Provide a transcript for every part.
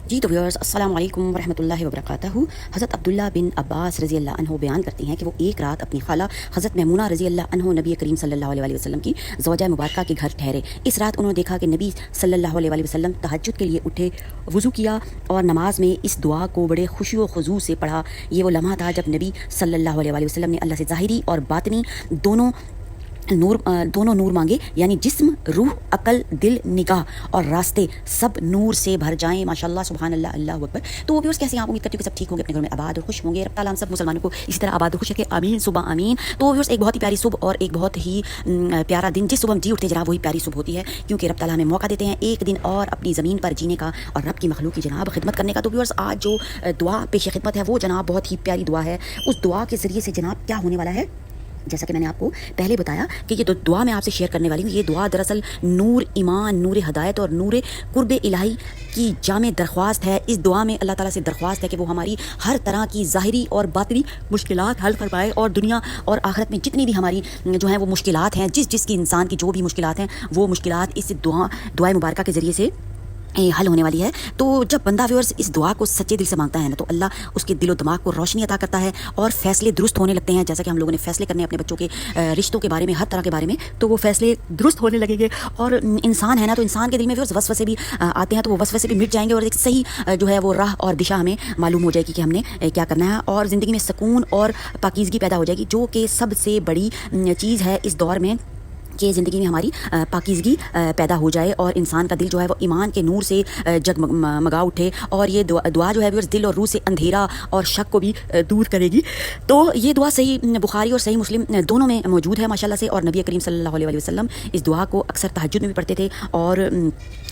جی تو ویورز السلام علیکم ورحمۃ اللہ وبرکاتہ۔ حضرت عبداللہ بن عباس رضی اللہ عنہ بیان کرتے ہیں کہ وہ ایک رات اپنی خالہ حضرت میمونہ رضی اللہ عنہ نبی کریم صلی اللہ علیہ وسلم کی زوجہ مبارکہ کے گھر ٹھہرے۔ اس رات انہوں نے دیکھا کہ نبی صلی اللہ علیہ وسلم تہجد کے لیے اٹھے، وضو کیا اور نماز میں اس دعا کو بڑے خوشی و خضوع سے پڑھا۔ یہ وہ لمحہ تھا جب نبی صلی اللہ علیہ وسلم نے اللہ سے ظاہری اور باطنی دونوں نور مانگے، یعنی جسم، روح، عقل، دل، نگاہ اور راستے سب نور سے بھر جائیں۔ ماشاءاللہ، سبحان اللہ، اللہ اکبر۔ تو وہ کیسے آپ امید کرتی ہوں کہ سب ٹھیک ہوں گے، اپنے گھر میں آباد اور خوش ہوں گے۔ رب تعالیٰ ہم سب مسلمانوں کو اسی طرح آباد اور خوش رکھے، آمین صبح آمین۔ تو ایک بہت ہی پیاری صبح اور ایک بہت ہی پیارا دن، جس صبح ہم جی اٹھتے جناب وہی پیاری صبح ہوتی ہے، کیونکہ رب تعالیٰ ہمیں موقع دیتے ہیں ایک دن اور اپنی زمین پر جینے کا اور رب کی مخلوق کی جناب خدمت کرنے کا۔ تو ویورز آج جو دعا پیش خدمت ہے وہ جناب بہت ہی پیاری دعا ہے۔ اس دعا کے ذریعے سے جناب کیا ہونے والا ہے، جیسا کہ میں نے آپ کو پہلے بتایا کہ یہ دعا میں آپ سے شیئر کرنے والی ہوں، یہ دعا دراصل نور ایمان، نور ہدایت اور نور قرب الہی کی جامع درخواست ہے۔ اس دعا میں اللہ تعالیٰ سے درخواست ہے کہ وہ ہماری ہر طرح کی ظاہری اور باطنی مشکلات حل فرمائے، اور دنیا اور آخرت میں جتنی بھی ہماری جو ہیں وہ مشکلات ہیں، جس کی انسان کی جو بھی مشکلات ہیں، وہ مشکلات اس دعائے مبارکہ کے ذریعے سے حل ہونے والی ہے۔ تو جب بندہ ویورز اس دعا کو سچے دل سے مانگتا ہے نا، تو اللہ اس کے دل و دماغ کو روشنی عطا کرتا ہے اور فیصلے درست ہونے لگتے ہیں۔ جیسا کہ ہم لوگوں نے فیصلے کرنے اپنے بچوں کے رشتوں کے بارے میں، ہر طرح کے بارے میں، تو وہ فیصلے درست ہونے لگیں گے۔ اور انسان ہے نا، تو انسان کے دل میں ویورز وسوسے بھی آتے ہیں، تو وہ وسوسے بھی مٹ جائیں گے اور ایک صحیح جو ہے وہ راہ اور دشا ہمیں معلوم ہو جائے گی کہ ہم نے کیا کرنا ہے، اور زندگی میں سکون اور پاکیزگی پیدا ہو جائے گی، جو کہ سب سے بڑی چیز ہے اس دور میں، کہ زندگی میں ہماری پاکیزگی پیدا ہو جائے اور انسان کا دل جو ہے وہ ایمان کے نور سے جگمگا اٹھے، اور یہ دعا جو ہے دل اور روح سے اندھیرا اور شک کو بھی دور کرے گی۔ تو یہ دعا صحیح بخاری اور صحیح مسلم دونوں میں موجود ہے ماشاءاللہ سے، اور نبی کریم صلی اللہ علیہ وسلم اس دعا کو اکثر تہجد میں بھی پڑھتے تھے اور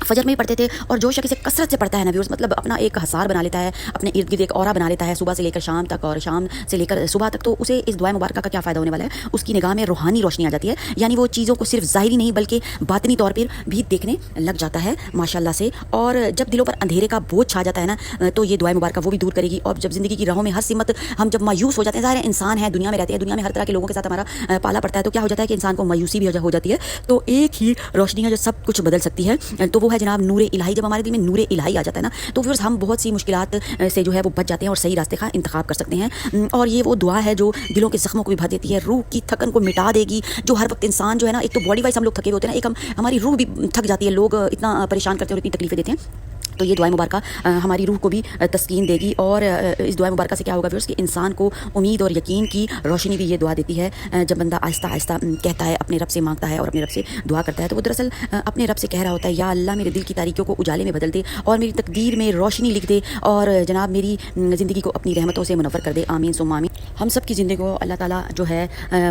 فجر میں بھی پڑھتے تھے، اور جو شخص اسے کثرت سے پڑھتا ہے نبی، مطلب اپنا ایک حصار بنا لیتا ہے، اپنے ارد گرد ایک اورا بنا لیتا ہے، صبح سے لے کر شام تک اور شام سے لے کر صبح تک، تو اسے اس دعائے مبارکہ کا کیا فائدہ ہونے والا ہے، اس کی نگاہ میں روحانی روشنی آ جاتی ہے، یعنی وہ چیزوں کو صرف ظاہری نہیں بلکہ باطنی طور پر بھی دیکھنے لگ جاتا ہے ماشاءاللہ سے۔ اور جب دلوں پر اندھیرے کا بوجھ چھا جاتا ہے نا، تو یہ دعائے مبارکہ وہ بھی دور کرے گی۔ اور جب زندگی کی راہوں میں ہر سمت ہم جب مایوس ہو جاتے ہیں، ظاہر ہے انسان ہے، دنیا میں رہتے ہیں، دنیا میں ہر طرح کے لوگوں کے ساتھ ہمارا پالا پڑتا ہے، تو کیا ہو جاتا ہے کہ انسان کو مایوسی بھی ہو جاتی ہے۔ تو ایک ہی روشنی ہے جو سب کچھ بدل سکتی ہے، تو وہ ہے جناب نور الہی۔ جب ہمارے دل میں نور الہی آ جاتا ہے نا، تو پھر ہم بہت سی مشکلات سے جو ہے وہ بچ جاتے ہیں اور صحیح راستے کا انتخاب کر سکتے ہیں۔ اور یہ وہ دعا ہے جو دلوں کے زخموں کو بھی بھر دیتی ہے، روح کی تھکن کو مٹا دے گی۔ جو ہر وقت انسان جو ہے نا، ایک تو باڈی وائز ہم لوگ تھکے ہوتے ہیں نا، ایک ہماری روح بھی تھک جاتی ہے، لوگ اتنا پریشان کرتے ہیں اور اتنی تکلیفیں دیتے ہیں، تو یہ دعائے مبارکہ ہماری روح کو بھی تسکین دے گی۔ اور اس دعائے مبارکہ سے کیا ہوگا کہ انسان کو امید اور یقین کی روشنی بھی یہ دعا دیتی ہے۔ جب بندہ آہستہ آہستہ کہتا ہے، اپنے رب سے مانگتا ہے اور اپنے رب سے دعا کرتا ہے، تو وہ دراصل اپنے رب سے کہہ رہا ہوتا ہے، یا اللہ میرے دل کی تاریکیوں کو اجالے میں بدل دے اور میری تقدیر میں روشنی لکھ دے، اور جناب میری زندگی کو اپنی رحمتوں سے منور کر دے، آمین ثم آمین۔ ہم سب کی زندگی کو اللہ تعالیٰ جو ہے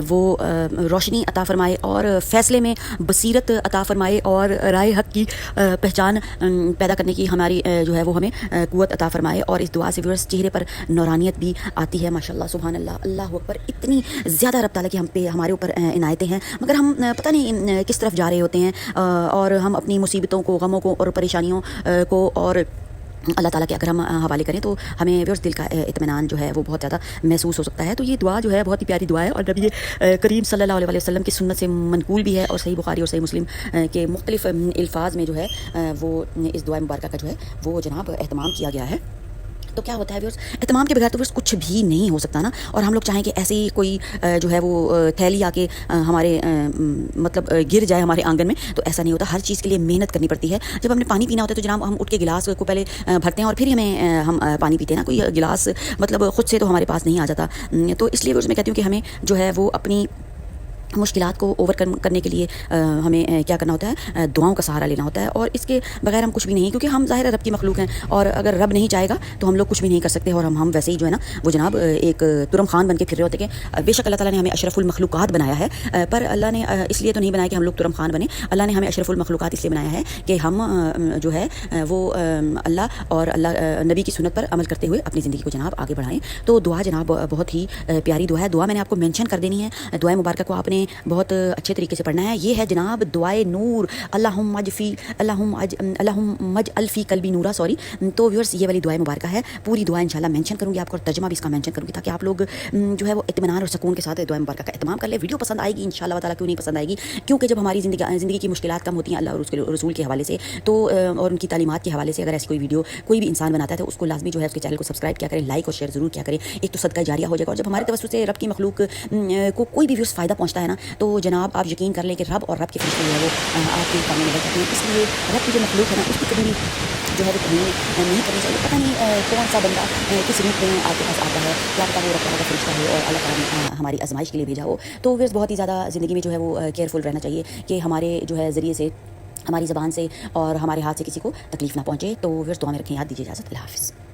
وہ روشنی عطا فرمائے اور فیصلے میں بصیرت عطا فرمائے، اور رائے حق کی پہچان پیدا کرنے کی ہماری جو ہے وہ ہمیں قوت عطا فرمائے۔ اور اس دعا سے ویورز چہرے پر نورانیت بھی آتی ہے ماشاءاللہ، سبحان اللہ، اللہ اکبر۔ اتنی زیادہ رب تعالیٰ کی ہم پہ ہمارے اوپر عنایتیں ہیں، مگر ہم پتہ نہیں کس طرف جا رہے ہوتے ہیں، اور ہم اپنی مصیبتوں کو، غموں کو اور پریشانیوں کو اور اللہ تعالیٰ کے اگر ہم حوالے کریں، تو ہمیں ویورز دل کا اطمینان جو ہے وہ بہت زیادہ محسوس ہو سکتا ہے۔ تو یہ دعا جو ہے بہت ہی پیاری دعا ہے، اور نبی کریم صلی اللہ علیہ وسلم کی سنت سے منقول بھی ہے، اور صحیح بخاری اور صحیح مسلم کے مختلف الفاظ میں جو ہے وہ اس دعائے مبارکہ کا جو ہے وہ جناب اہتمام کیا گیا ہے۔ تو کیا ہوتا ہے ویورز، اہتمام کے بغیر تو ویورز کچھ بھی نہیں ہو سکتا نا، اور ہم لوگ چاہیں کہ ایسے ہی کوئی جو ہے وہ تھیلی آ کے ہمارے مطلب گر جائے ہمارے آنگن میں، تو ایسا نہیں ہوتا، ہر چیز کے لیے محنت کرنی پڑتی ہے۔ جب ہم نے پانی پینا ہوتا ہے تو جناب ہم اٹھ کے گلاس کو پہلے بھرتے ہیں اور پھر ہم پانی پیتے ہیں نا، کوئی گلاس مطلب خود سے تو ہمارے پاس نہیں آ جاتا۔ تو اس لیے ویورز میں کہتی ہوں کہ ہمیں جو ہے وہ اپنی مشکلات کو اوور کرنے کے لیے ہمیں کیا کرنا ہوتا ہے، دعاؤں کا سہارا لینا ہوتا ہے، اور اس کے بغیر ہم کچھ بھی نہیں، کیونکہ ہم ظاہر رب کی مخلوق ہیں، اور اگر رب نہیں چاہے گا تو ہم لوگ کچھ بھی نہیں کر سکتے، اور ہم ویسے ہی جو ہے نا وہ جناب ایک ترم خان بن کے پھر رہے ہوتے کہ بے شک اللہ تعالیٰ نے ہمیں اشرف المخلوقات بنایا ہے، پر اللہ نے اس لیے تو نہیں بنایا کہ ہم لوگ ترم خان بنے، اللہ نے ہمیں اشرف المخلوقات اس لیے بنایا ہے کہ ہم جو ہے وہ اللہ اور اللہ نبی کی سنت پر عمل کرتے ہوئے اپنی زندگی کو جناب آگے بڑھائیں۔ تو دعا جناب بہت ہی پیاری دعا ہے، دعا میں نے آپ کو مینشن کر دینی ہے، دعائے مبارکہ کو آپ نے بہت اچھے طریقے سے پڑھنا ہے. یہ ہے جناب دعائے نور اللہم اجعل فی قلبی نورا. تو ویورس یہ والی دعائے مبارکہ ہے. پوری دعا انشاءاللہ مینشن کروں گی آپ کو اور ترجمہ بھی اس کا مینشن کروں گی تاکہ آپ لوگ جو ہے وہ اطمینان اور سکون کے ساتھ دعائے مبارکہ کا اہتمام کر لیں. ویڈیو پسند آئے گی انشاءاللہ تعالیٰ. کیوں نہیں پسند آئے گی؟ کیونکہ جب ہماری زندگی کی مشکلات کم ہوتی ہیں اللہ اور اس کے رسول کے حوالے سے تو اور ان کی تعلیمات کے حوالے سے اگر ایسی کوئی ویڈیو کوئی بھی انسان بناتا ہے تو اس کو لازمی جو ہے اس کے چینل کو سبسکرائب کیا کریں, لائک اور شیئر ضرور کیا کریں. ایک تو صدقہ جاریہ ہو جائے گا. اور جب ہمارے توسط سے رب کی مخلوق کو کوئی بھی ویوز فائدہ پہنچتا ہے نا تو جناب آپ یقین کر لیں کہ رب اور رب کے فرشتے جو ہے وہ آپ کے کام میں مدد کرتے ہیں. اس لیے رب کی جو مخلوق ہے نا اس کی کبھی بھی جو ہے وہ تحمین نہیں کرنی چاہیے. پتہ نہیں کون سا بندہ کس روپ میں آپ کے پاس آتا ہے, کیا پتہ وہ رب تعالیٰ کا فرشتہ ہو اور اللہ تعالیٰ نے ہماری آزمائش کے لیے بھیجا ہو. تو ویسے بہت ہی زیادہ زندگی میں جو ہے وہ کیئرفل رہنا چاہیے کہ ہمارے جو ہے ذریعے سے, ہماری زبان سے اور ہمارے ہاتھ سے کسی کو تکلیف نہ پہنچے. تو ویسے دعا میں رکھیں. یاد دیجیے. اجازت. اللہ حافظ.